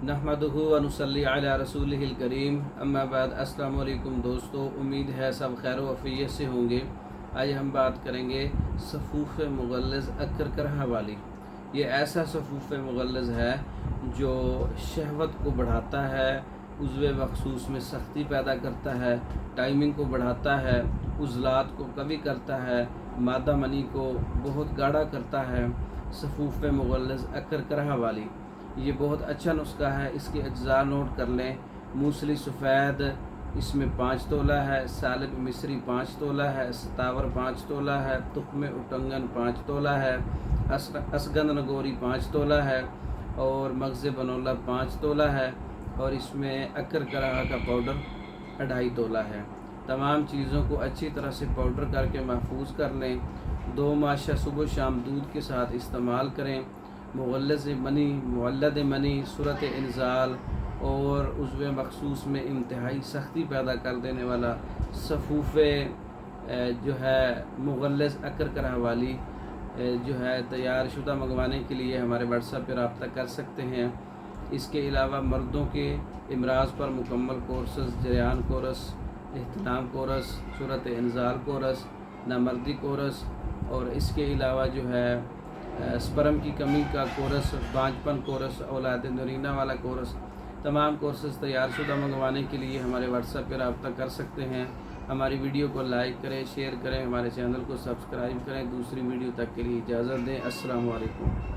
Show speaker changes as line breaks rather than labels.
नहमदुहु व नुसल्ली अला रसूलिहिल करीम अम्मा बाद। अस्सलामु अलैकुम दोस्तों, उम्मीद है सब खैर वफ़ियत से होंगे। आज हम बात करेंगे सफ़ूफ़ मुग़ल्लज़ अक्कर करहा वाली। ये ऐसा सफ़ूफ़ मुग़ल्लज़ है जो शहवत को बढ़ाता है, उज़्वे मख़सूस में सख्ती पैदा करता है, टाइमिंग को बढ़ाता है, उज़लात को कमी करता है, मादा मनी को बहुत गाढ़ा करता है। सफ़ूफ़ मुग़ल्लज़ अक्कर करहा वाली ये बहुत अच्छा नुस्खा है। इसके अज्जा नोट कर लें। मूसली सफ़ेद इसमें 5 तोला है, सालिब मिस्री 5 तोला है, सतावर 5 तोला है, तुख्म उटंगन 5 तोला है, असगंद नगोरी 5 तोला है और मगज़ बनोला 5 तोला है और इसमें अक्कर करहा का पाउडर 2.5 तोला है। तमाम चीज़ों को अच्छी तरह से पाउडर करके महफूज कर लें। 2 माशा सुबह शाम दूध के साथ इस्तेमाल करें। मुवल्लद मनी सूरत इंज़ाल और उज़्वे मख़सूस में इंतहाई सख्ती पैदा कर देने वाला सफ़ूफ़ जो है मुग़ल्लज़ अक्कर करहा वाली जो है तैयार शुदा मंगवाने के लिए हमारे व्हाट्सएप पर रब्ता कर सकते हैं। इसके अलावा मर्दों के इमराज़ पर मुकम्मल कोर्सेस, जरियान कोर्स, इहतिलाम कोर्स, सूरत इंज़ाल कोर्स, नामर्दी कोर्स और इसके अलावा जो है स्पर्म की कमी का कोर्स, बांझपन कोर्स, औलाद नरीना वाला कोर्स, तमाम कोर्सेज़ तैयार शुदा मंगवाने के लिए हमारे व्हाट्सएप पर रब्ता कर सकते हैं। हमारी वीडियो को लाइक करें, शेयर करें, हमारे चैनल को सब्सक्राइब करें। दूसरी वीडियो तक के लिए इजाज़त दें। अस्सलामु अलैकुम।